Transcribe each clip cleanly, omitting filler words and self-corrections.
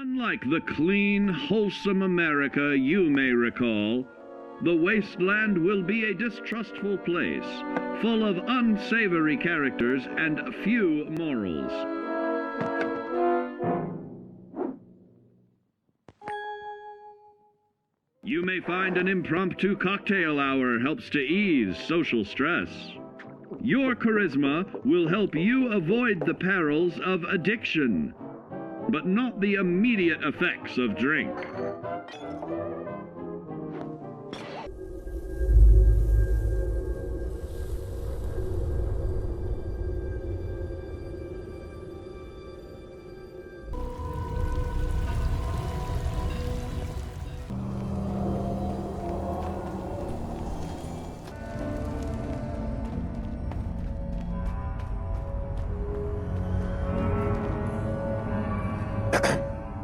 Unlike the clean, wholesome America you may recall, the wasteland will be a distrustful place, full of unsavory characters and few morals. You may find an impromptu cocktail hour helps to ease social stress. Your charisma will help you avoid the perils of addiction, but not the immediate effects of drink.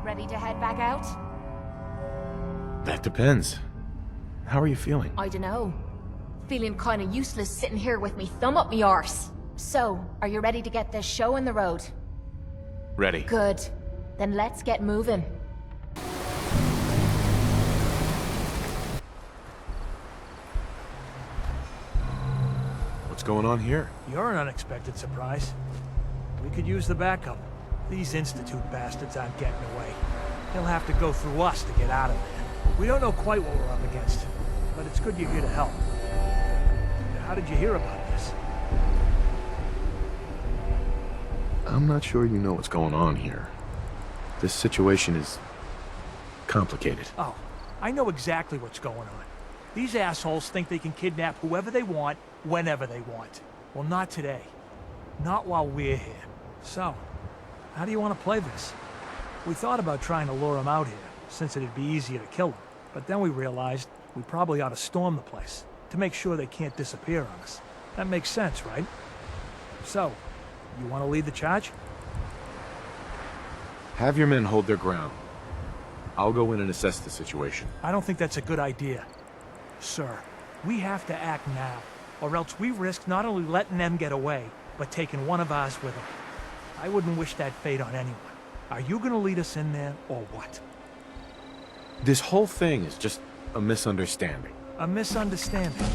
Ready to head back out? That depends. How are you feeling? I dunno. Feeling kinda useless sitting here with me thumb up me arse. So, are you ready to get this show on the road? Ready. Good. Then let's get moving. What's going on here? You're an unexpected surprise. We could use the backup. These Insitute bastards aren't getting away. They'll have to go through us to get out of there. We don't know quite what we're up against, but it's good you're here to help. How did you hear about this? I'm not sure you know what's going on here. This situation is complicated. Oh, I know exactly what's going on. These assholes think they can kidnap whoever they want, whenever they want. Well, not today. Not while we're here. So, how do you want to play this? We thought about trying to lure them out here, since it'd be easier to kill them. But then we realized we probably ought to storm the place, to make sure they can't disappear on us. That makes sense, right? So, you want to lead the charge? Have your men hold their ground. I'll go in and assess the situation. I don't think that's a good idea. Sir, we have to act now, or else we risk not only letting them get away, but taking one of ours with them. I wouldn't wish that fate on anyone. Are you gonna lead us in there, or what? This whole thing is just a misunderstanding. A misunderstanding?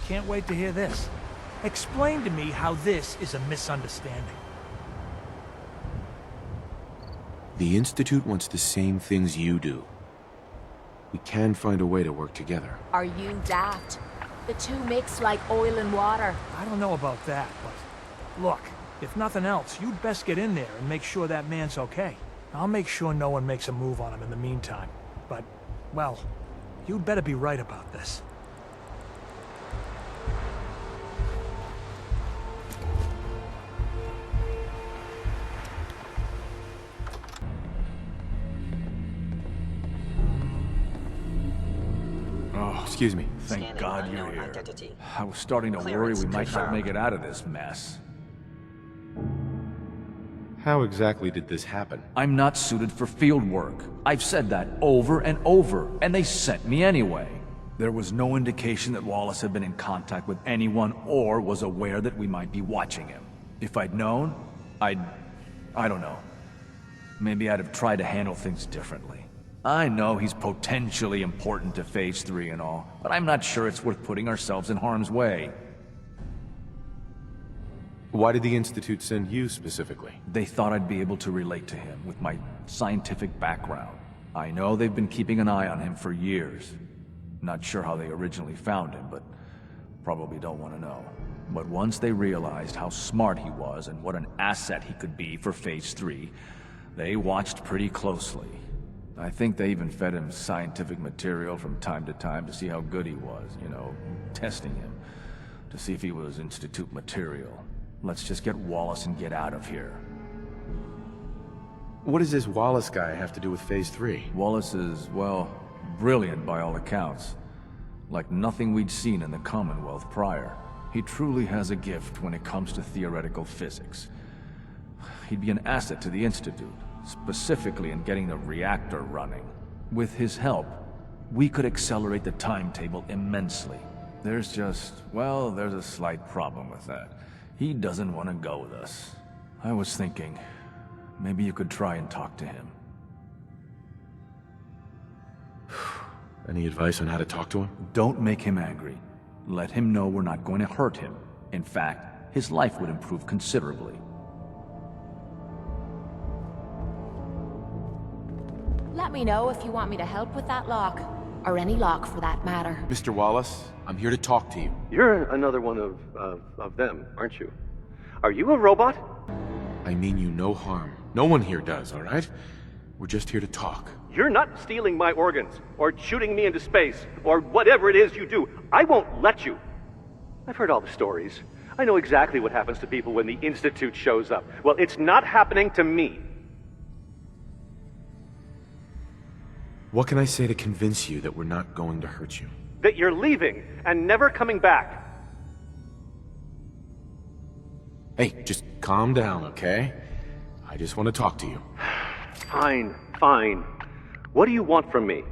Can't wait to hear this. Explain to me how this is a misunderstanding. The Institute wants the same things you do. We can find a way to work together. Are you daft? The two mix like oil and water. I don't know about that, but... Look, if nothing else, you'd best get in there and make sure that man's okay. I'll make sure no one makes a move on him in the meantime. But, well, you'd better be right about this. Oh, excuse me. Thank God you're here. I was starting to worry we might not make it out of this mess. How exactly did this happen? I'm not suited for field work. I've said that over and over, and they sent me anyway. There was no indication that Wallace had been in contact with anyone or was aware that we might be watching him. If I'd known, I don't know. Maybe I'd have tried to handle things differently. I know he's potentially important to Phase 3 and all, but I'm not sure it's worth putting ourselves in harm's way. Why did the Institute send you specifically? They thought I'd be able to relate to him with my scientific background. I know they've been keeping an eye on him for years. Not sure how they originally found him, but probably don't want to know. But once they realized how smart he was and what an asset he could be for Phase 3, they watched pretty closely. I think they even fed him scientific material from time to time to see how good he was, you know, testing him, to see if he was Institute material. Let's just get Wallace and get out of here. What does this Wallace guy have to do with Phase 3? Wallace is, well, brilliant by all accounts. Like nothing we'd seen in the Commonwealth prior. He truly has a gift when it comes to theoretical physics. He'd be an asset to the Institute, specifically in getting the reactor running. With his help, we could accelerate the timetable immensely. There's just, well, there's a slight problem with that. He doesn't want to go with us. I was thinking, maybe you could try and talk to him. Any advice on how to talk to him? Don't make him angry. Let him know we're not going to hurt him. In fact, his life would improve considerably. Let me know if you want me to help with that lock. Or any lock, for that matter. Mr. Wallace, I'm here to talk to you. You're another one of them, aren't you? Are you a robot? I mean you no harm. No one here does, all right? We're just here to talk. You're not stealing my organs, or shooting me into space, or whatever it is you do. I won't let you. I've heard all the stories. I know exactly what happens to people when the Insitute shows up. Well, it's not happening to me. What can I say to convince you that we're not going to hurt you? That you're leaving and never coming back. Hey, just calm down, okay? I just want to talk to you. Fine, fine. What do you want from me?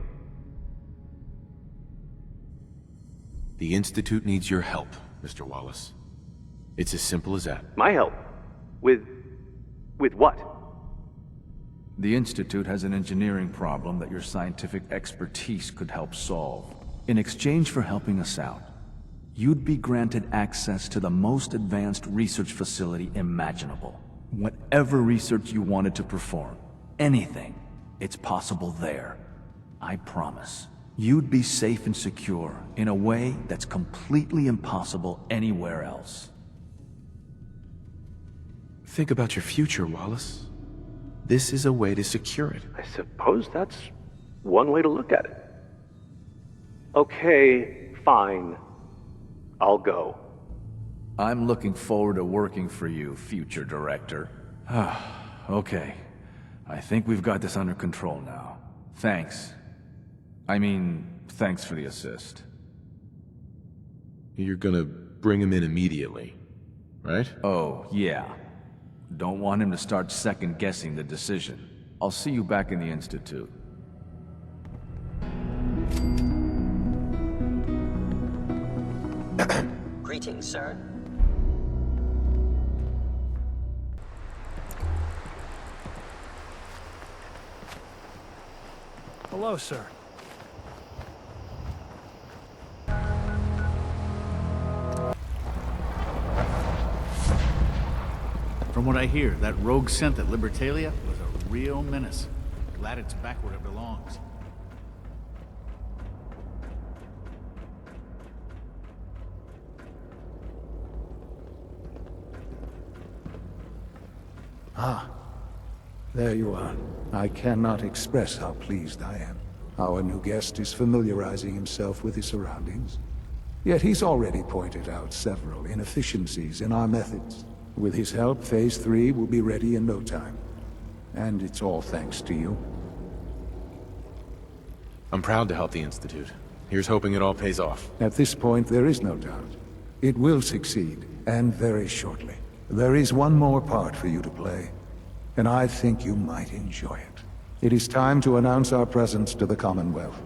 The Institute needs your help, Mr. Wallace. It's as simple as that. My help? With what? The Institute has an engineering problem that your scientific expertise could help solve. In exchange for helping us out, you'd be granted access to the most advanced research facility imaginable. Whatever research you wanted to perform, anything, it's possible there. I promise. You'd be safe and secure in a way that's completely impossible anywhere else. Think about your future, Wallace. This is a way to secure it. I suppose that's one way to look at it. Okay, fine. I'll go. I'm looking forward to working for you, future director. Okay. I think we've got this under control now. Thanks. Thanks for the assist. You're gonna bring him in immediately, right? Oh, yeah. Don't want him to start second-guessing the decision. I'll see you back in the Institute. Greetings, sir. Hello, sir. From what I hear, that rogue synth at Libertalia was a real menace. Glad it's back where it belongs. Ah, there you are. I cannot express how pleased I am. Our new guest is familiarizing himself with his surroundings. Yet he's already pointed out several inefficiencies in our methods. With his help, Phase 3 will be ready in no time. And it's all thanks to you. I'm proud to help the Institute. Here's hoping it all pays off. At this point, there is no doubt. It will succeed, and very shortly. There is one more part for you to play, and I think you might enjoy it. It is time to announce our presence to the Commonwealth,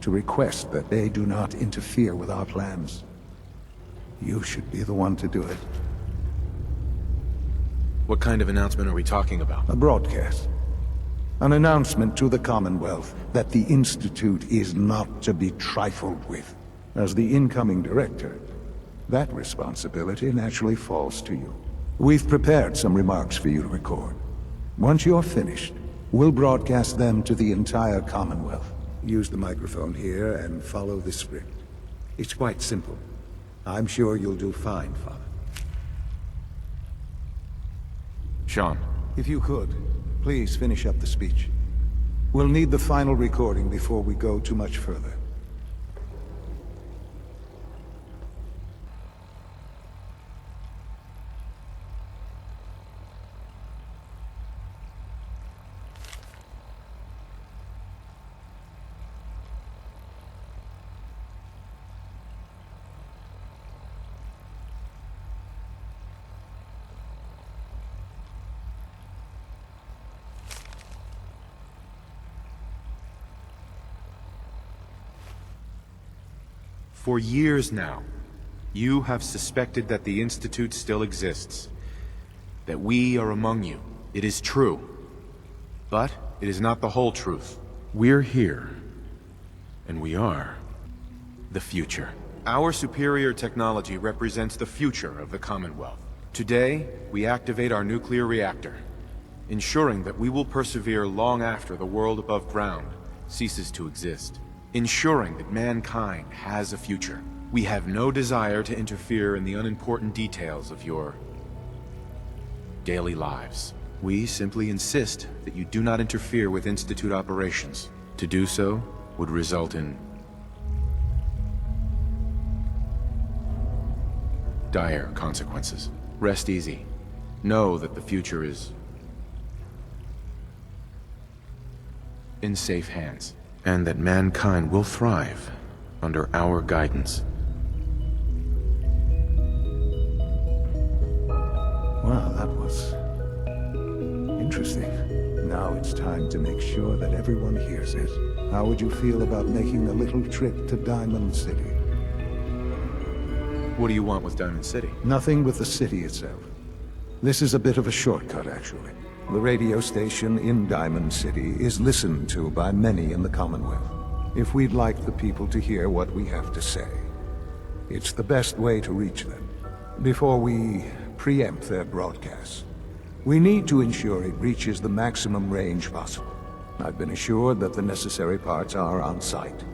to request that they do not interfere with our plans. You should be the one to do it. What kind of announcement are we talking about? A broadcast. An announcement to the Commonwealth that the Institute is not to be trifled with. As the incoming director, that responsibility naturally falls to you. We've prepared some remarks for you to record. Once you're finished, we'll broadcast them to the entire Commonwealth. Use the microphone here and follow the script. It's quite simple. I'm sure you'll do fine, Father. Sean. If you could, please finish up the speech. We'll need the final recording before we go too much further. For years now, you have suspected that the Institute still exists. That we are among you. It is true. But it is not the whole truth. We're here And we are the future. Our superior technology represents the future of the Commonwealth. Today, we activate our nuclear reactor, ensuring that we will persevere long after the world above ground ceases to exist. Ensuring that mankind has a future. We have no desire to interfere in the unimportant details of your daily lives. We simply insist that you do not interfere with Insitute operations. To do so would result in dire consequences. Rest easy. Know that the future is in safe hands, and that mankind will thrive under our guidance. Well, that was interesting. Now it's time to make sure that everyone hears it. How would you feel about making a little trip to Diamond City? What do you want with Diamond City? Nothing with the city itself. This is a bit of a shortcut, actually. The radio station in Diamond City is listened to by many in the Commonwealth. If we'd like the people to hear what we have to say, it's the best way to reach them. Before we preempt their broadcasts, we need to ensure it reaches the maximum range possible. I've been assured that the necessary parts are on site.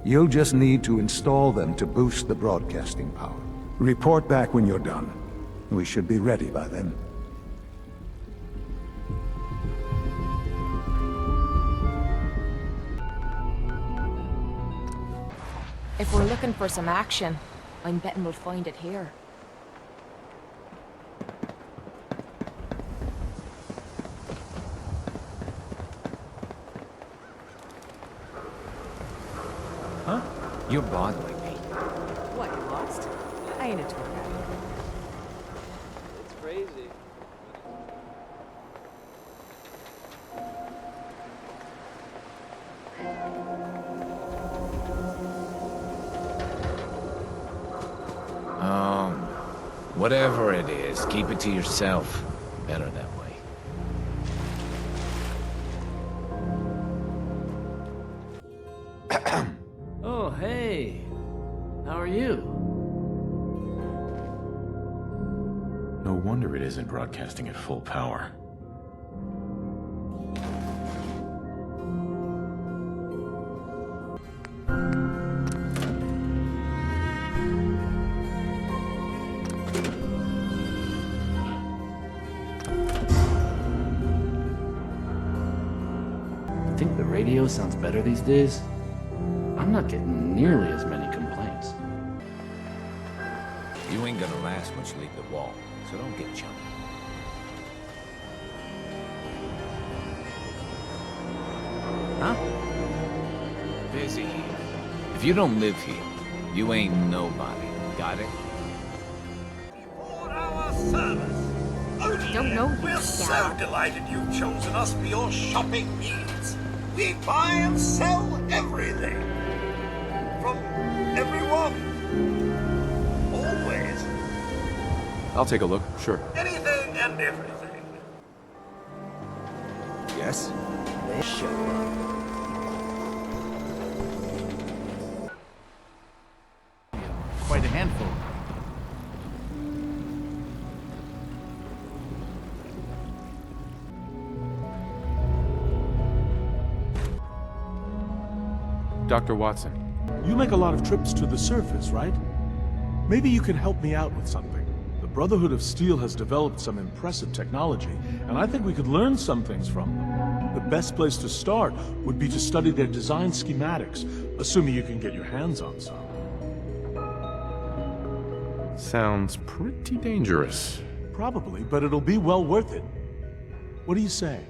You'll just need to install them to boost the broadcasting power. Report back when you're done. We should be ready by then. If we're looking for some action, I'm betting we'll find it here. Huh? You're bothering me. What, you lost? I ain't a tour guide. It's crazy. Whatever it is, keep it to yourself. Better that way. Oh, hey. How are you? No wonder it isn't broadcasting at full power. Think the radio sounds better these days? I'm not getting nearly as many complaints. You ain't gonna last once you leave the wall, so don't get chummy. Huh? Busy here. If you don't live here, you ain't nobody. Got it? For our service. Don't know you, We're so Scout. delighted you've chosen us for your shopping needs. We buy and sell everything. From everyone. Always. I'll take a look, sure. Anything and everything. Yes? They show up. Quite a handful. Dr. Watson. You make a lot of trips to the surface, right? Maybe you can help me out with something. The Brotherhood of Steel has developed some impressive technology, and I think we could learn some things from them. The best place to start would be to study their design schematics, assuming you can get your hands on some. Sounds pretty dangerous. Probably, but it'll be well worth it. What do you say?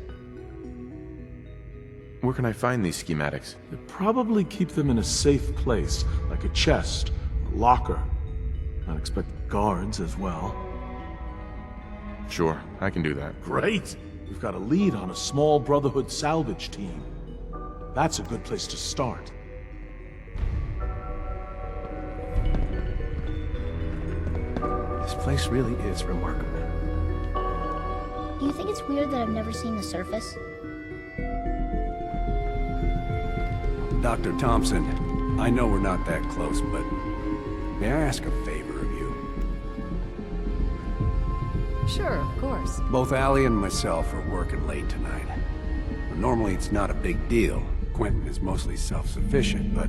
Where can I find these schematics? You'd probably keep them in a safe place, like a chest, a locker. I'd expect guards as well. Sure, I can do that. Great! We've got a lead on a small Brotherhood salvage team. That's a good place to start. This place really is remarkable. You think it's weird that I've never seen the surface? Dr. Thompson, I know we're not that close, but may I ask a favor of you? Sure, of course. Both Allie and myself are working late tonight. Normally it's not a big deal. Quentin is mostly self-sufficient, but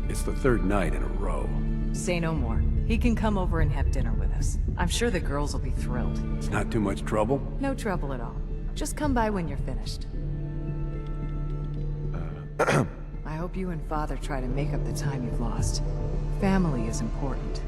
it's the third night in a row. Say no more. He can come over and have dinner with us. I'm sure the girls will be thrilled. It's not too much trouble? No trouble at all. Just come by when you're finished. I hope you and Father try to make up the time you've lost. Family is important.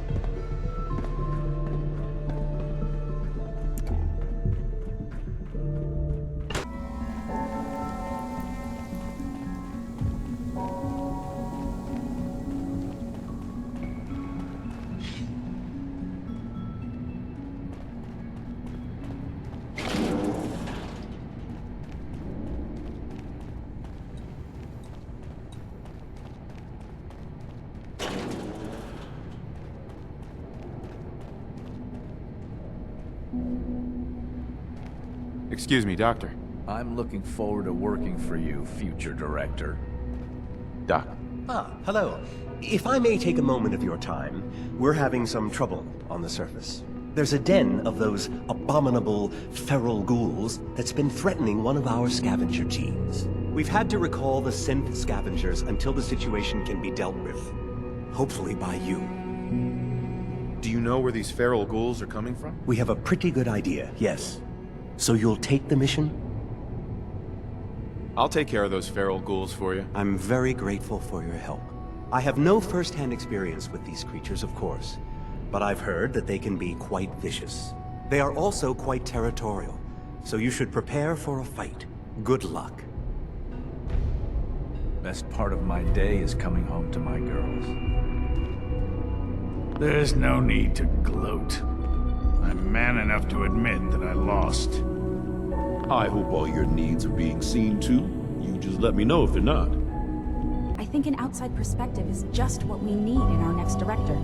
Excuse me, Doctor. I'm looking forward to working for you, future director. Doc. Ah, hello. If I may take a moment of your time, we're having some trouble on the surface. There's a den of those abominable feral ghouls that's been threatening one of our scavenger teams. We've had to recall the synth scavengers until the situation can be dealt with. Hopefully by you. Do you know where these feral ghouls are coming from? We have a pretty good idea, yes. So you'll take the mission? I'll take care of those feral ghouls for you. I'm very grateful for your help. I have no first-hand experience with these creatures, of course, but I've heard that they can be quite vicious. They are also quite territorial, so you should prepare for a fight. Good luck. Best part of my day is coming home to my girls. There's no need to gloat. I'm man enough to admit that I lost. I hope all your needs are being seen to. You just let me know if they're not. I think an outside perspective is just what we need in our next director.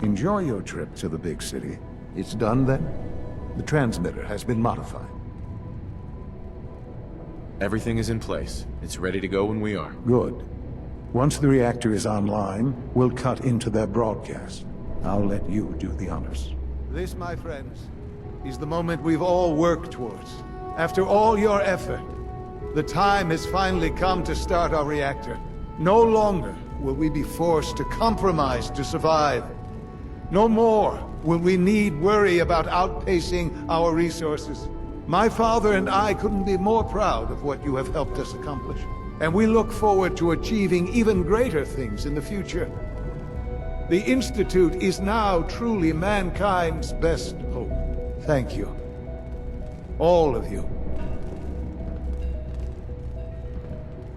Enjoy your trip to the big city. It's done then? The transmitter has been modified. Everything is in place. It's ready to go when we are. Good. Once the reactor is online, we'll cut into their broadcast. I'll let you do the honors. This, my friends, is the moment we've all worked towards. After all your effort, the time has finally come to start our reactor. No longer will we be forced to compromise to survive. No more will we need worry about outpacing our resources. My father and I couldn't be more proud of what you have helped us accomplish. And we look forward to achieving even greater things in the future. The Institute is now truly mankind's best hope. Thank you. All of you.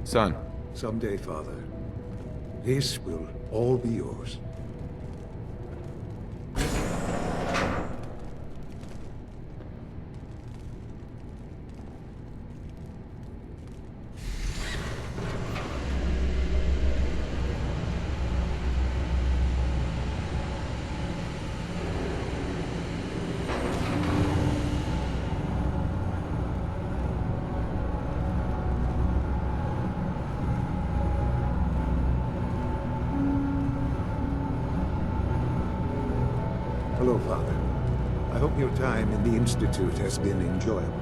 Son. Someday, Father, this will all be yours. Hello, Father. I hope your time in the Institute has been enjoyable.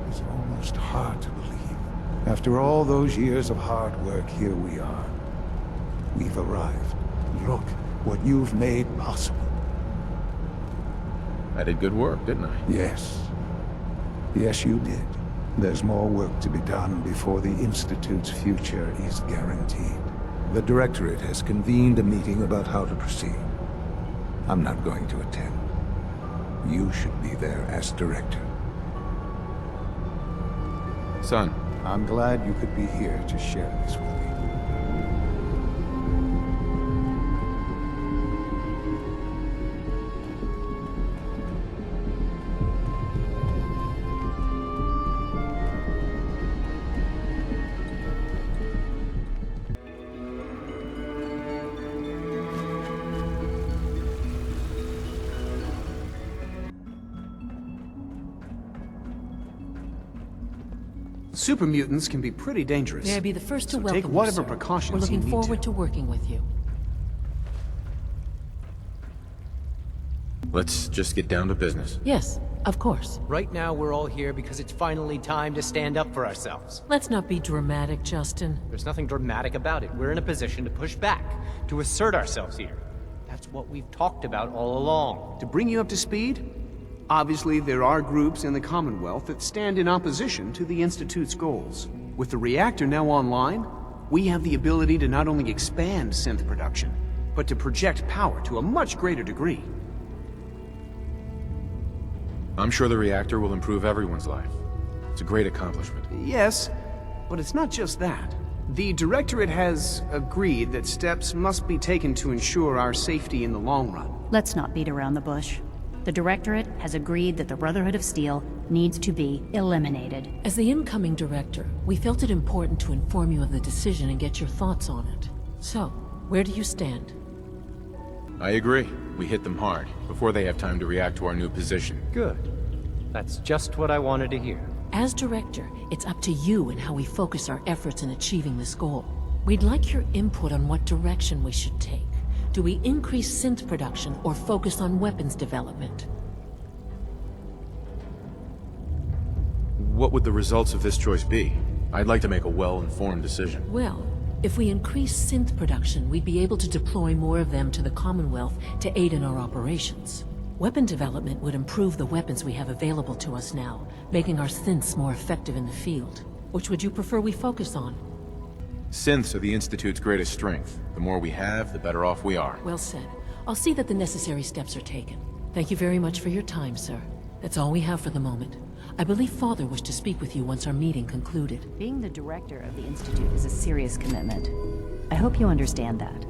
It's almost hard to believe. After all those years of hard work, here we are. We've arrived. Look what you've made possible. I did good work, didn't I? Yes. Yes, you did. There's more work to be done before the Institute's future is guaranteed. The Directorate has convened a meeting about how to proceed. I'm not going to attend. you should be there as director. Son. I'm glad you could be here to share this with me. Super mutants can be pretty dangerous. May I be the first to so welcome take whatever you, sir. precautions We're looking you need forward to working with you. Let's just get down to business. Yes, of course. Right now, we're all here because it's finally time to stand up for ourselves. Let's not be dramatic, Justin. There's nothing dramatic about it. We're in a position to push back, to assert ourselves here. That's what we've talked about all along. To bring you up to speed, obviously there are groups in the Commonwealth that stand in opposition to the Institute's goals. With the reactor now online, we have the ability to not only expand synth production, but to project power to a much greater degree. I'm sure the reactor will improve everyone's life. It's a great accomplishment. Yes, but it's not just that. The Directorate has agreed that steps must be taken to ensure our safety in the long run. Let's not beat around the bush. The Directorate has agreed that the Brotherhood of Steel needs to be eliminated. As the incoming director, we felt it important to inform you of the decision and get your thoughts on it. So, where do you stand? I agree. We hit them hard, before they have time to react to our new position. Good. That's just what I wanted to hear. As director, it's up to you and how we focus our efforts in achieving this goal. We'd like your input on what direction we should take. Do we increase synth production or focus on weapons development? What would the results of this choice be? I'd like to make a well-informed decision. Well, if we increase synth production, we'd be able to deploy more of them to the Commonwealth to aid in our operations. Weapon development would improve the weapons we have available to us now, making our synths more effective in the field. Which would you prefer we focus on? Synths are the Institute's greatest strength. The more we have, the better off we are. Well said. I'll see that the necessary steps are taken. Thank you very much for your time, sir. That's all we have for the moment. I believe Father wished to speak with you once our meeting concluded. Being the director of the Institute is a serious commitment. I hope you understand that.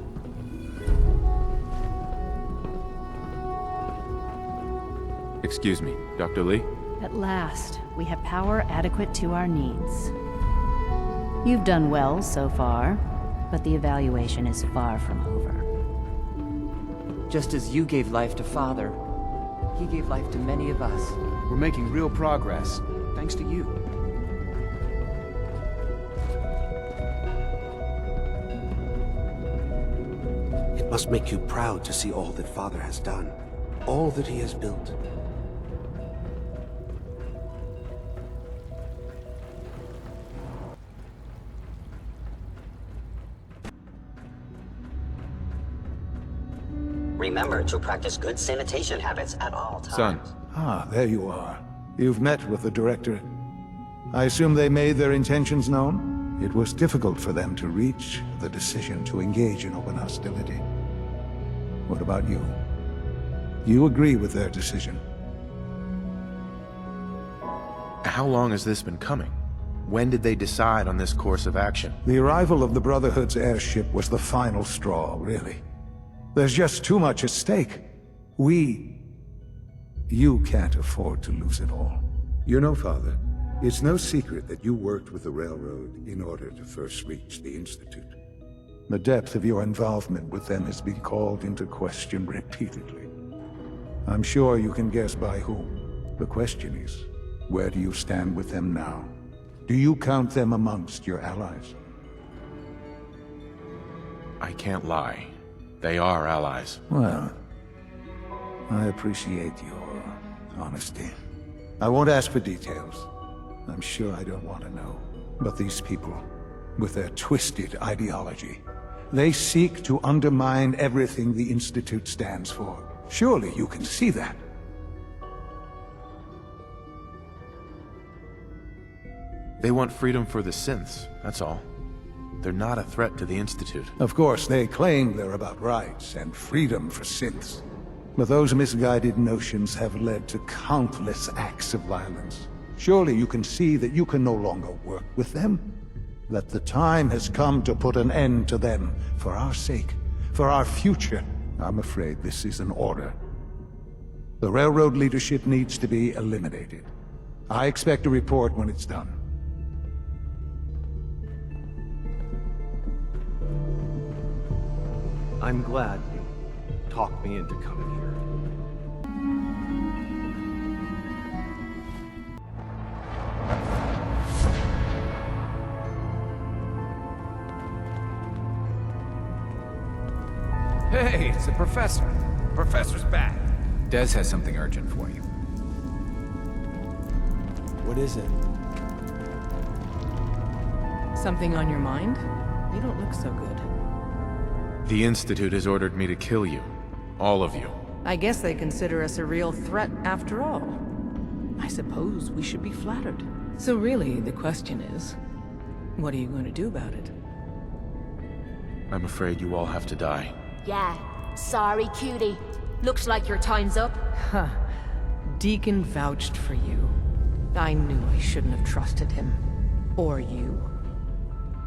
Excuse me, Dr. Li? At last, we have power adequate to our needs. You've done well so far, but the evaluation is far from over. Just as you gave life to Father, he gave life to many of us. We're making real progress, thanks to you. It must make you proud to see all that Father has done, all that he has built. Remember to practice good sanitation habits at all times. Son. Ah, there you are. You've met with the Directorate. I assume they made their intentions known? It was difficult for them to reach the decision to engage in open hostility. What about you? You agree with their decision? How long has this been coming? When did they decide on this course of action? The arrival of the Brotherhood's airship was the final straw, really. There's just too much at stake. You can't afford to lose it all. You know, Father, it's no secret that you worked with the Railroad in order to first reach the Institute. The depth of your involvement with them has been called into question repeatedly. I'm sure you can guess by whom. The question is, where do you stand with them now? Do you count them amongst your allies? I can't lie. They are allies. Well, I appreciate your honesty. I won't ask for details. I'm sure I don't want to know. But these people, with their twisted ideology, they seek to undermine everything the Institute stands for. Surely you can see that. They want freedom for the synths, that's all. They're not a threat to the Institute. Of course, they claim they're about rights and freedom for synths. But those misguided notions have led to countless acts of violence. Surely you can see that you can no longer work with them? That the time has come to put an end to them, for our sake, for our future. I'm afraid this is an order. The Railroad leadership needs to be eliminated. I expect a report when it's done. I'm glad you talked me into coming here. Hey, it's the professor. Professor's back. Des has something urgent for you. What is it? Something on your mind? You don't look so good. The Institute has ordered me to kill you. All of you. I guess they consider us a real threat after all. I suppose we should be flattered. So really, the question is, what are you going to do about it? I'm afraid you all have to die. Yeah, sorry, cutie. Looks like your time's up. Huh. Deacon vouched for you. I knew I shouldn't have trusted him. Or you.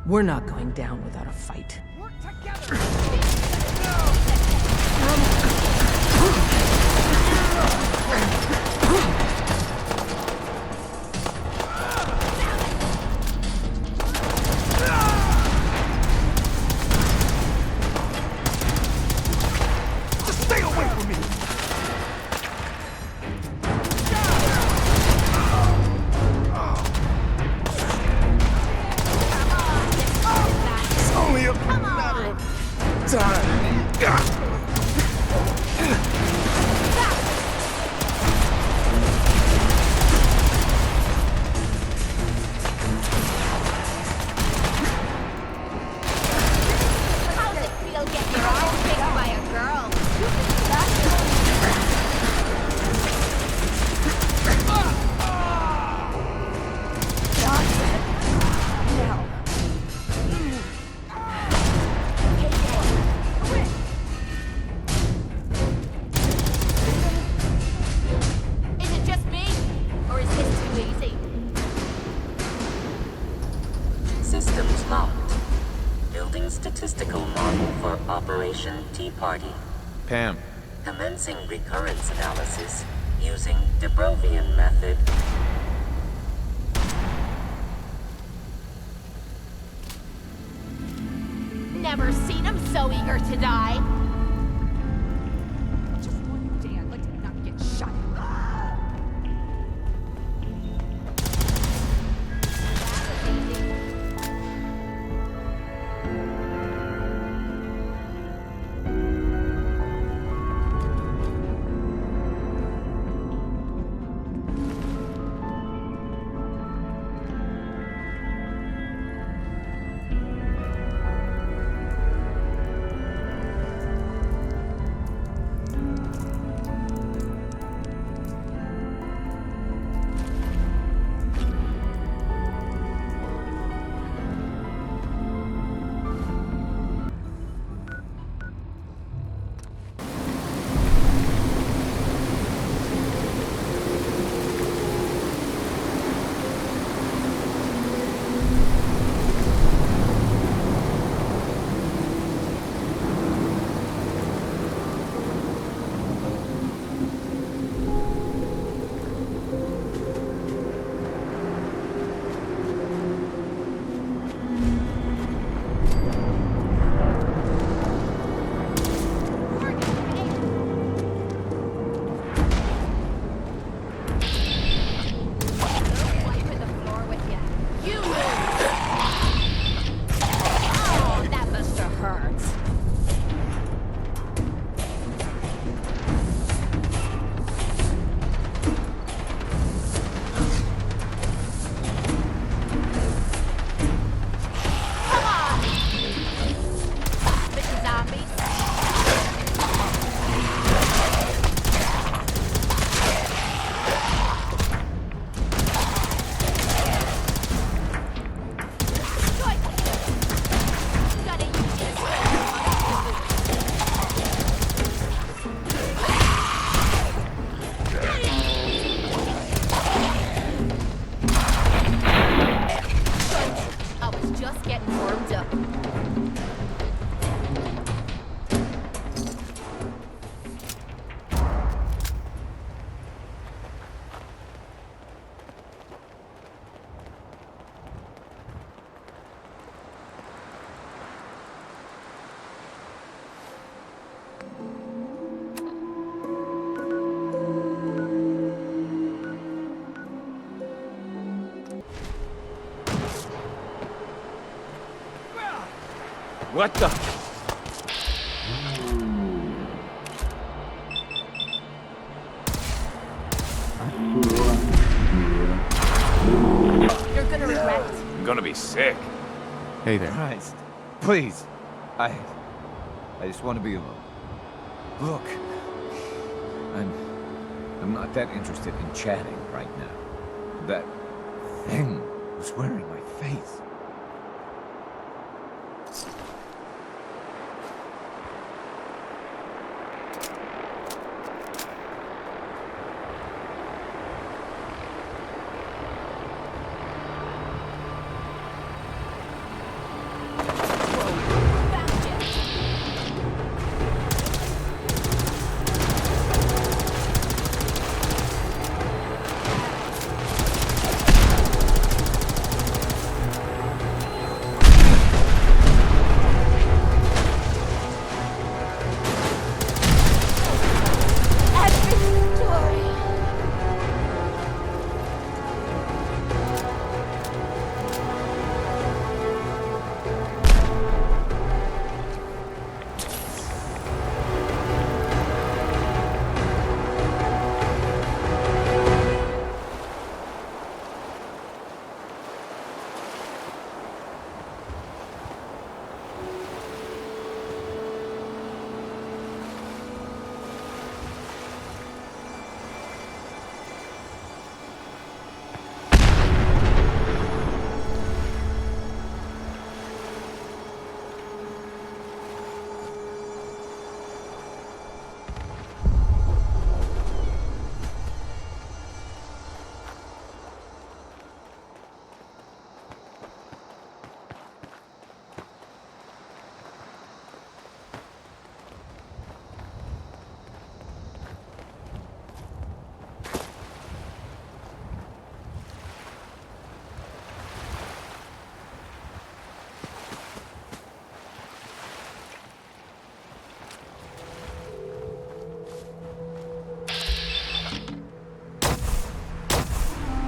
We're not going down without a fight. Work together! Systems locked. Building statistical model for Operation Tea Party. Pam. Commencing recurrence analysis using de Brovian method. Never seen him so eager to die. Just one day I'd like to not get shot. What the? You're gonna regret it. I'm gonna be sick. Hey there. Christ. Please. I just want to be alone. Look. I'm not that interested in chatting right now. That thing was wearing my face.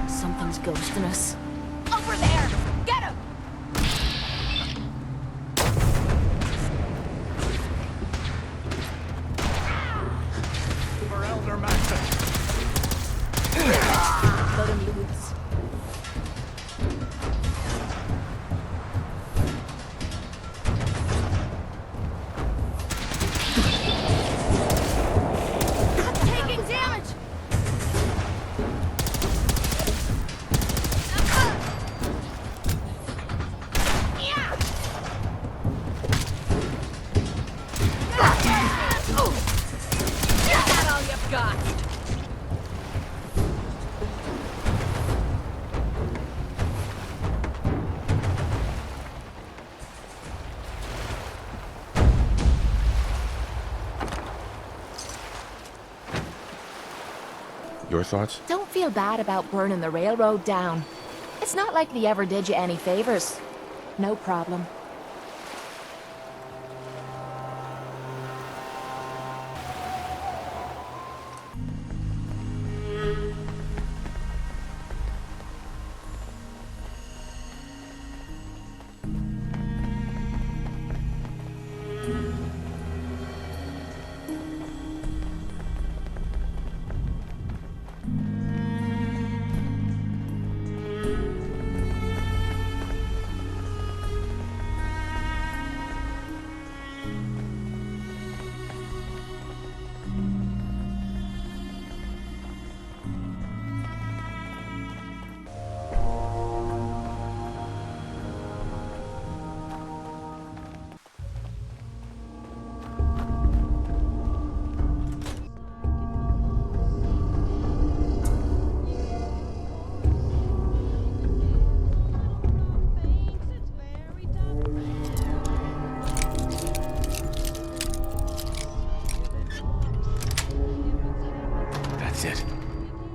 Something's ghosting us. Over there! Get him! For Elder Master. Let him loose. Taking damage! Your thoughts? Don't feel bad about burning the railroad down. It's not like they ever did you any favors. No problem.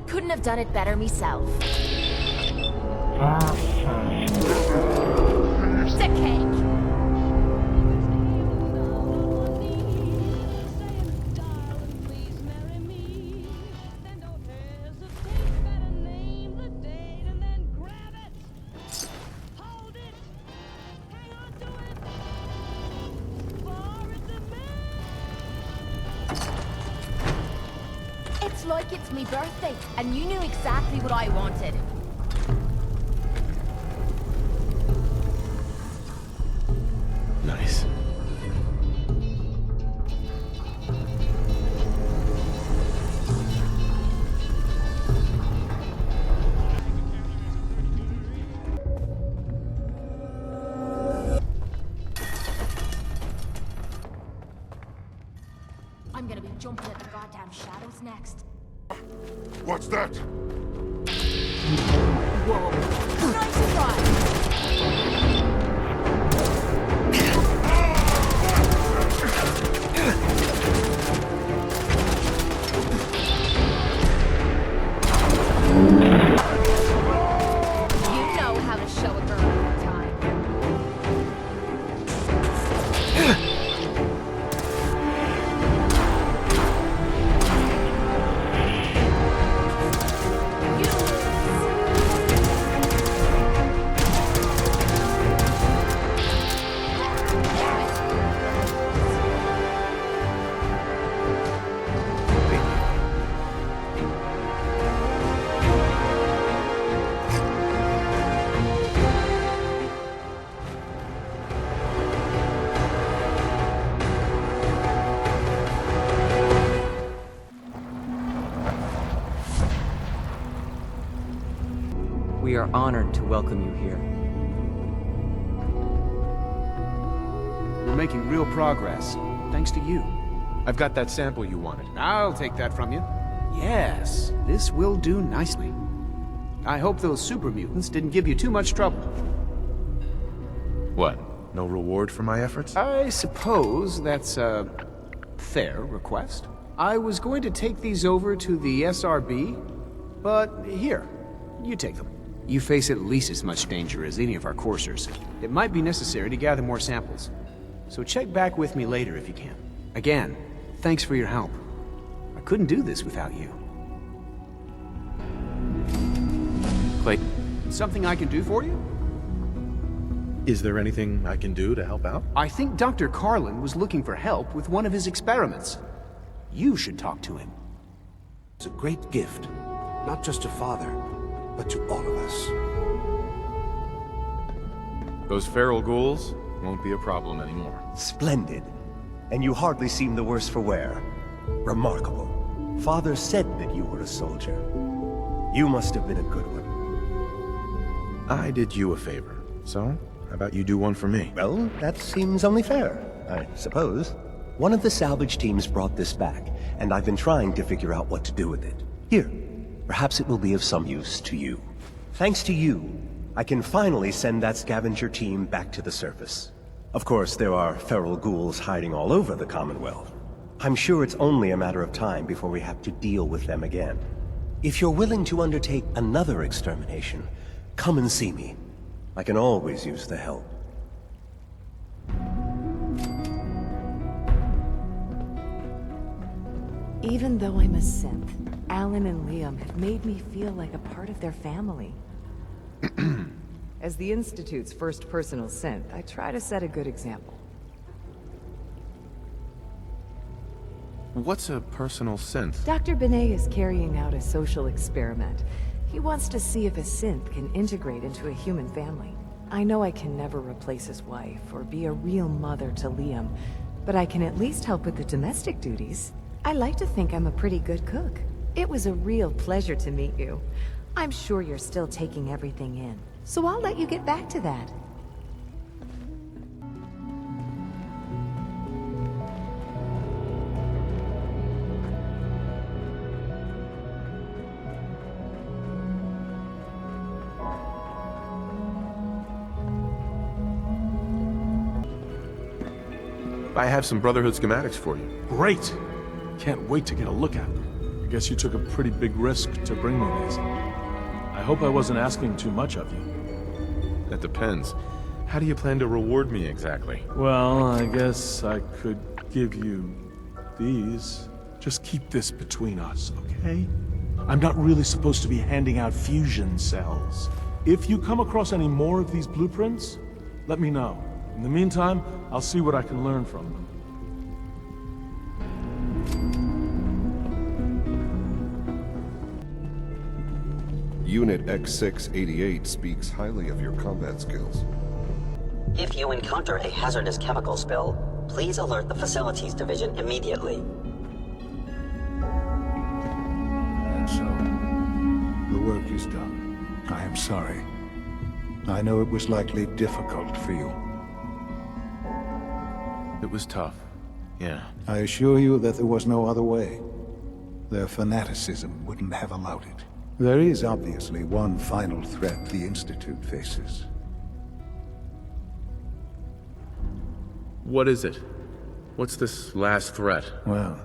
Couldn't have done it better myself. Sick cake! like it's my birthday, and you knew exactly what I wanted. Nice. I'm gonna be jumping at the goddamn shadows next. What's that? Whoa. Nice try! You know how to show a girl a good time. We are honored to welcome you here. We're making real progress, thanks to you. I've got that sample you wanted. I'll take that from you. Yes, this will do nicely. I hope those super mutants didn't give you too much trouble. What? No reward for my efforts? I suppose that's a fair request. I was going to take these over to the SRB, but here, you take them. You face at least as much danger as any of our coursers. It might be necessary to gather more samples. So check back with me later if you can. Again, thanks for your help. I couldn't do this without you. Clay, something I can do for you? Is there anything I can do to help out? I think Dr. Carlin was looking for help with one of his experiments. You should talk to him. It's a great gift, not just to Father, but to all of us. Those feral ghouls won't be a problem anymore. Splendid. And you hardly seem the worse for wear. Remarkable. Father said that you were a soldier. You must have been a good one. I did you a favor, so how about you do one for me? Well, that seems only fair, I suppose. One of the salvage teams brought this back, and I've been trying to figure out what to do with it. Here, perhaps it will be of some use to you. Thanks to you, I can finally send that scavenger team back to the surface. Of course, there are feral ghouls hiding all over the Commonwealth. I'm sure it's only a matter of time before we have to deal with them again. If you're willing to undertake another extermination, come and see me. I can always use the help. Even though I'm a synth, Alan and Liam have made me feel like a part of their family. As the Institute's first personal synth, I try to set a good example. What's a personal synth? Dr. Benet is carrying out a social experiment. He wants to see if a synth can integrate into a human family. I know I can never replace his wife or be a real mother to Liam, but I can at least help with the domestic duties. I like to think I'm a pretty good cook. It was a real pleasure to meet you. I'm sure you're still taking everything in, so I'll let you get back to that. I have some Brotherhood schematics for you. Great! Can't wait to get a look at them. I guess you took a pretty big risk to bring me these. I hope I wasn't asking too much of you. That depends. How do you plan to reward me exactly? Well, I guess I could give you these. Just keep this between us, okay? I'm not really supposed to be handing out fusion cells. If you come across any more of these blueprints, let me know. In the meantime, I'll see what I can learn from them. Unit X688 speaks highly of your combat skills. If you encounter a hazardous chemical spill, please alert the Facilities Division immediately. And so, the work is done. I am sorry. I know it was likely difficult for you. It was tough, yeah. I assure you that there was no other way. Their fanaticism wouldn't have allowed it. There is obviously one final threat the Institute faces. What is it? What's this last threat? Well,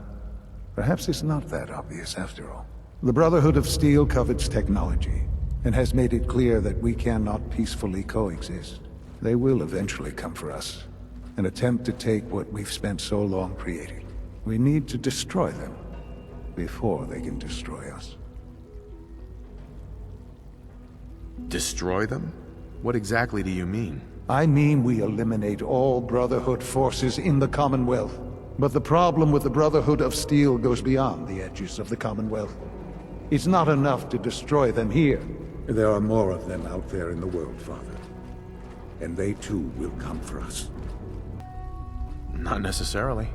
perhaps it's not that obvious after all. The Brotherhood of Steel covets technology, and has made it clear that we cannot peacefully coexist. They will eventually come for us, and attempt to take what we've spent so long creating. We need to destroy them, before they can destroy us. Destroy them? What exactly do you mean? I mean we eliminate all Brotherhood forces in the Commonwealth. But the problem with the Brotherhood of Steel goes beyond the edges of the Commonwealth. It's not enough to destroy them here. There are more of them out there in the world, Father. And they too will come for us. Not necessarily.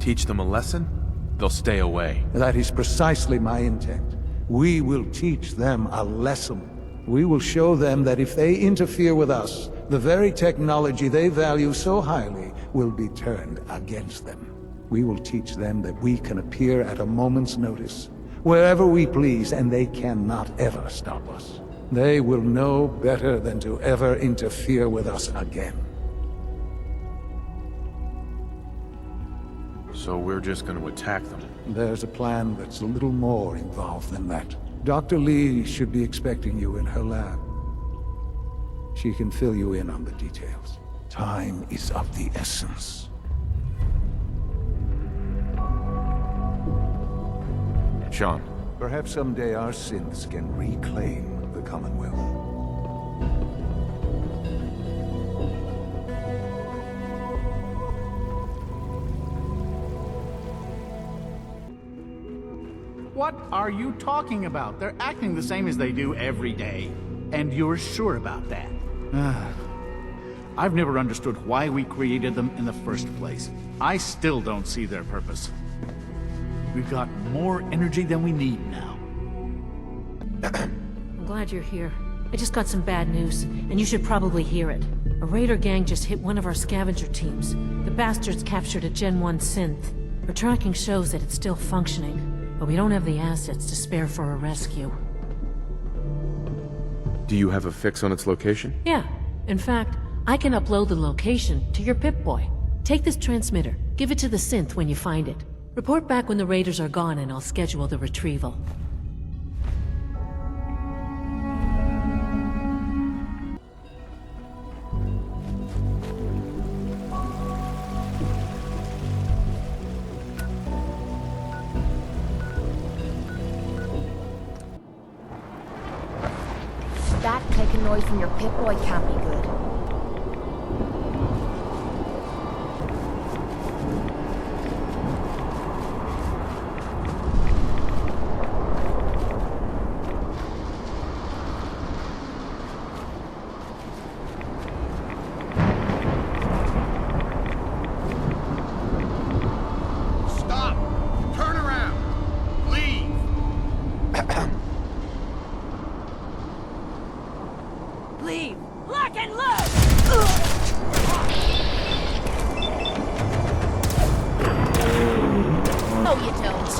Teach them a lesson, they'll stay away. That is precisely my intent. We will teach them a lesson. We will show them that if they interfere with us, the very technology they value so highly will be turned against them. We will teach them that we can appear at a moment's notice, wherever we please, and they cannot ever stop us. They will know better than to ever interfere with us again. So we're just going to attack them? There's a plan that's a little more involved than that. Dr. Li should be expecting you in her lab. She can fill you in on the details. Time is of the essence. Sean. Perhaps someday our synths can reclaim the Commonwealth. What are you talking about? They're acting the same as they do every day. And you're sure about that? I've never understood why we created them in the first place. I still don't see their purpose. We've got more energy than we need now. I'm glad you're here. I just got some bad news, and you should probably hear it. A raider gang just hit one of our scavenger teams. The bastards captured a Gen 1 synth. Our tracking shows that it's still functioning, but we don't have the assets to spare for a rescue. Do you have a fix on its location? Yeah. In fact, I can upload the location to your Pip-Boy. Take this transmitter, give it to the synth when you find it. Report back when the raiders are gone and I'll schedule the retrieval. That clicking noise from your Pip-Boy can't be good. Stop! Turn around! Leave! Leave! Lock and load! No, you don't.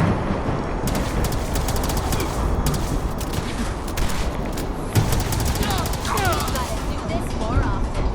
Gotta do this more often.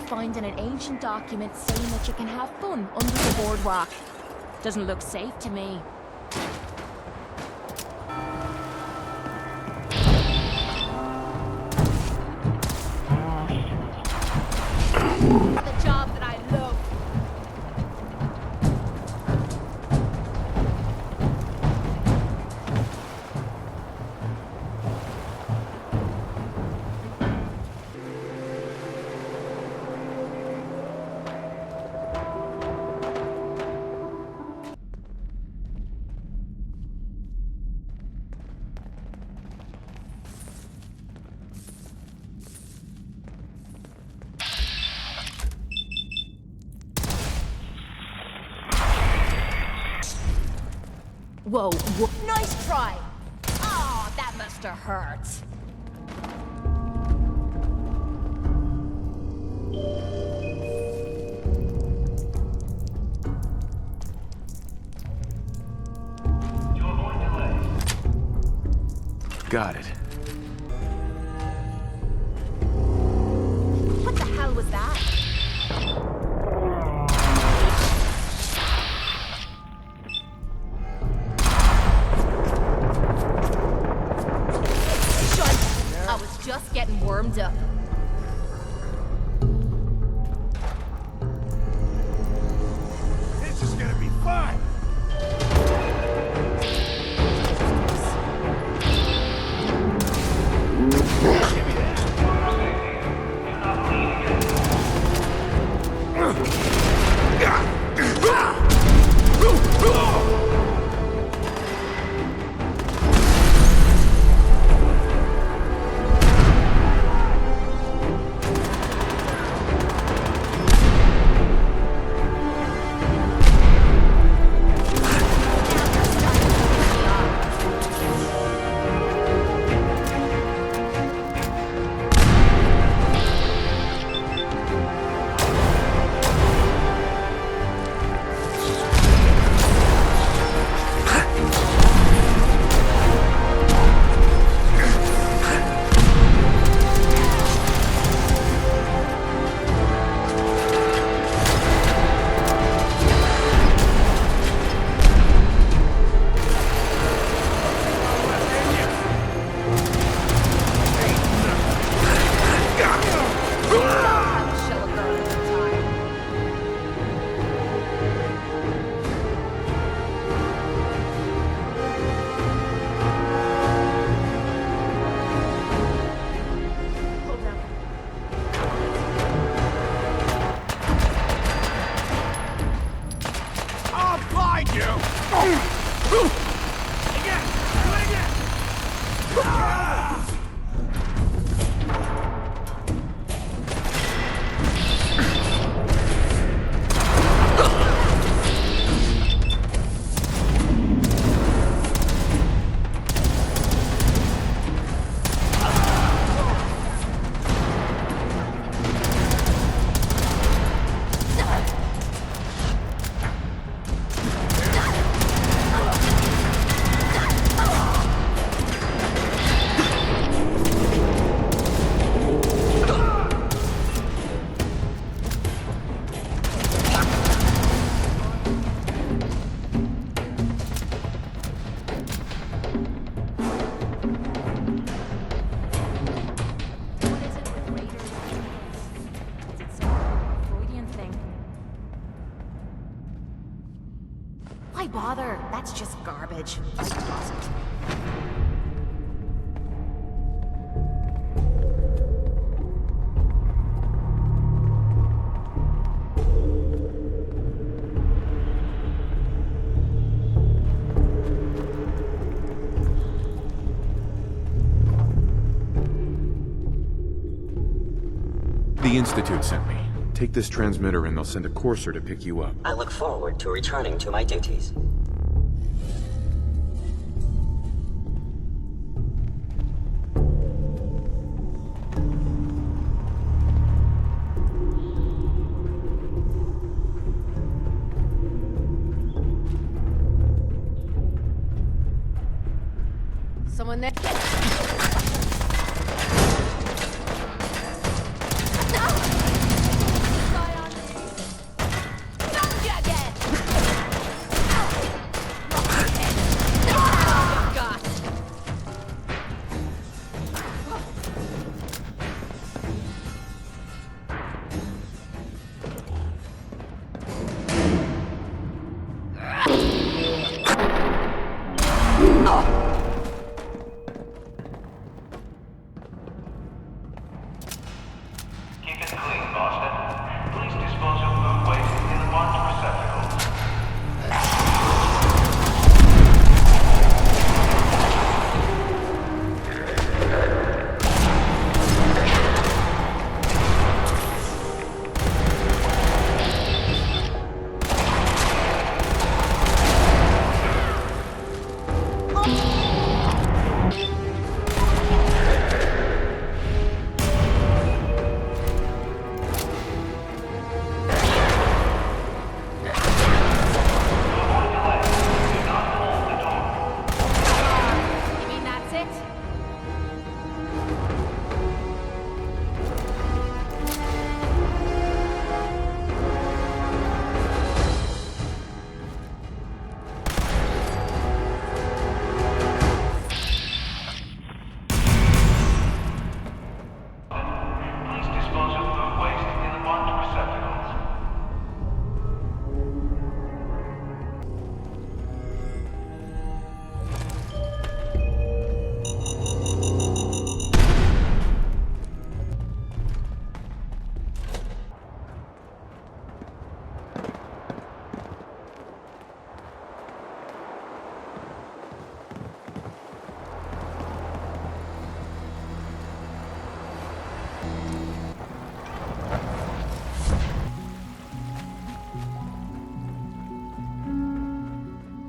finding an ancient document saying that you can have fun under the boardwalk. Doesn't look safe to me. The job that I love. Whoa, nice try! Oh, that must have hurt. Got it. What the hell was that? I was just getting warmed up. This is gonna be fun! Why bother? That's just garbage. I toss it. The Insitute sent me. Take this transmitter and they'll send a courser to pick you up. I look forward to returning to my duties. Someone there.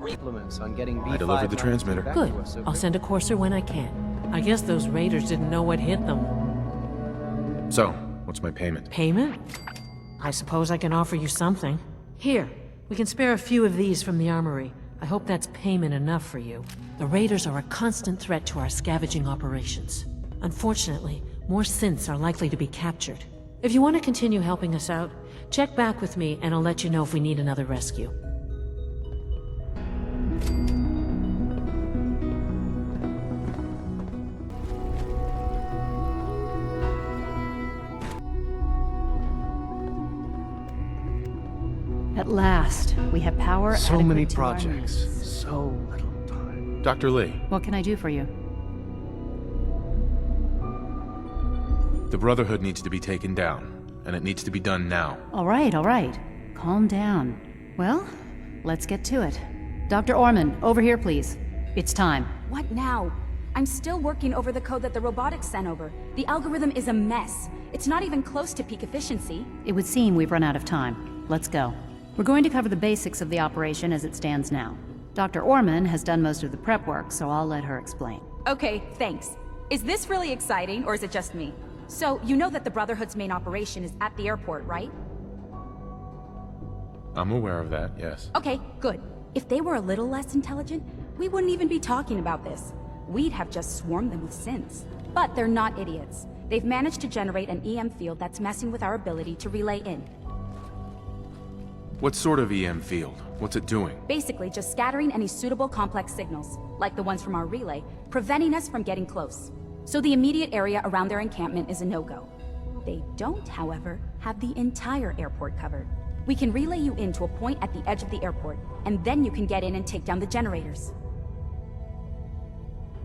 Compliments on getting I delivered the transmitter. Good. I'll send a courser when I can. I guess those raiders didn't know what hit them. So, what's my payment? Payment? I suppose I can offer you something. Here, we can spare a few of these from the armory. I hope that's payment enough for you. The raiders are a constant threat to our scavenging operations. Unfortunately, more synths are likely to be captured. If you want to continue helping us out, check back with me and I'll let you know if we need another rescue. At last, we have power. So many adequate to our projects, needs. so little time. Dr. Li, What can I do for you? the Brotherhood needs to be taken down, and it needs to be done now. All right. Calm down. Well, let's get to it. Dr. Orman, over here, please. It's time. What now? I'm still working over the code that the robotics sent over. The algorithm is a mess. It's not even close to peak efficiency. It would seem we've run out of time. Let's go. We're going to cover the basics of the operation as it stands now. Dr. Orman has done most of the prep work, so I'll let her explain. Okay, thanks. Is this really exciting, or is it just me? So, you know that the Brotherhood's main operation is at the airport, right? I'm aware of that, yes. Okay, good. If they were a little less intelligent, we wouldn't even be talking about this. We'd have just swarmed them with synths. But they're not idiots. They've managed to generate an EM field that's messing with our ability to relay in. What sort of EM field? What's it doing? Basically, just scattering any suitable complex signals, like the ones from our relay, preventing us from getting close. So the immediate area around their encampment is a no-go. They don't, however, have the entire airport covered. We can relay you in to a point at the edge of the airport, and then you can get in and take down the generators.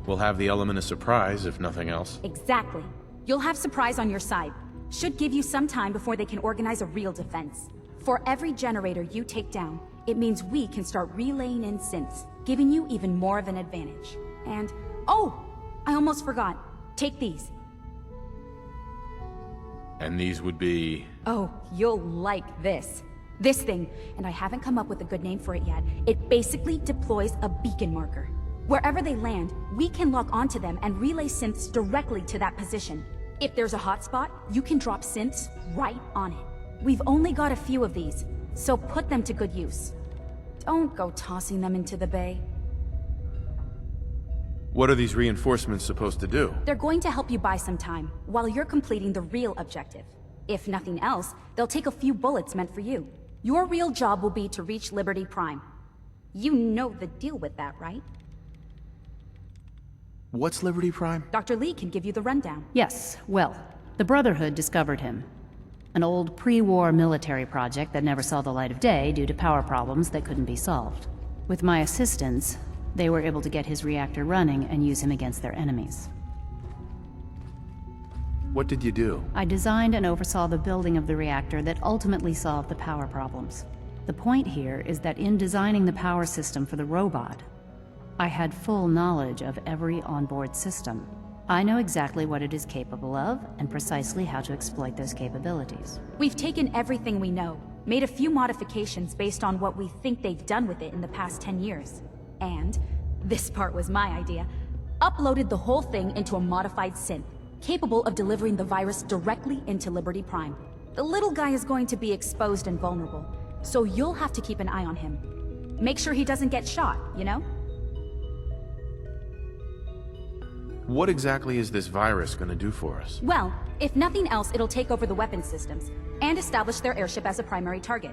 We'll have the element of surprise, if nothing else. Exactly. You'll have surprise on your side. Should give you some time before they can organize a real defense. For every generator you take down, it means we can start relaying in synths, giving you even more of an advantage. And, oh! I almost forgot. Take these. And these would be... Oh, you'll like this. This thing, and I haven't come up with a good name for it yet, it basically deploys a beacon marker. Wherever they land, we can lock onto them and relay synths directly to that position. If there's a hotspot, you can drop synths right on it. We've only got a few of these, so put them to good use. Don't go tossing them into the bay. What are these reinforcements supposed to do? They're going to help you buy some time, while you're completing the real objective. If nothing else, they'll take a few bullets meant for you. Your real job will be to reach Liberty Prime. You know the deal with that, right? What's Liberty Prime? Dr. Li can give you the rundown. Yes, well, the Brotherhood discovered him. An old pre-war military project that never saw the light of day due to power problems that couldn't be solved. With my assistance, they were able to get his reactor running and use him against their enemies. What did you do? I designed and oversaw the building of the reactor that ultimately solved the power problems. The point here is that in designing the power system for the robot, I had full knowledge of every onboard system. I know exactly what it is capable of, and precisely how to exploit those capabilities. We've taken everything we know, made a few modifications based on what we think they've done with it in the past 10 years. And, this part was my idea, uploaded the whole thing into a modified synth, capable of delivering the virus directly into Liberty Prime. The little guy is going to be exposed and vulnerable, so you'll have to keep an eye on him. Make sure he doesn't get shot, you know? What exactly is this virus gonna do for us? Well, if nothing else, it'll take over the weapon systems, and establish their airship as a primary target.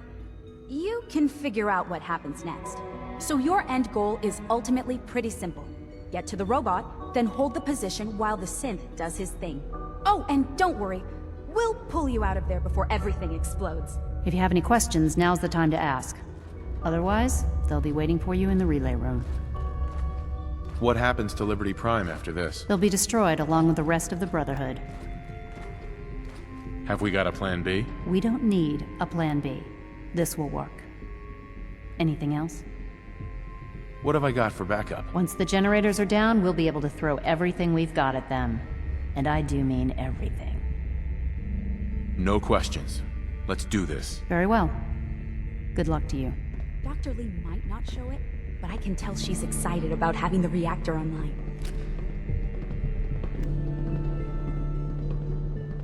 You can figure out what happens next. So your end goal is ultimately pretty simple. Get to the robot, then hold the position while the synth does his thing. Oh, and don't worry, we'll pull you out of there before everything explodes. If you have any questions, now's the time to ask. Otherwise, they'll be waiting for you in the relay room. What happens to Liberty Prime after this? They'll be destroyed along with the rest of the Brotherhood. Have we got a plan B? We don't need a plan B. This will work. Anything else? What have I got for backup? Once the generators are down, we'll be able to throw everything we've got at them. And I do mean everything. No questions. Let's do this. Very well. Good luck to you. Dr. Li might not show it, but I can tell she's excited about having the reactor online.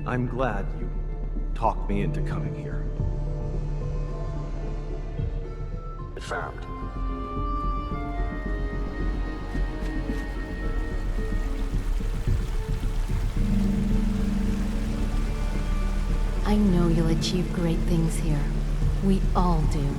I'm glad you talked me into coming here. Confirmed. I know you'll achieve great things here. We all do.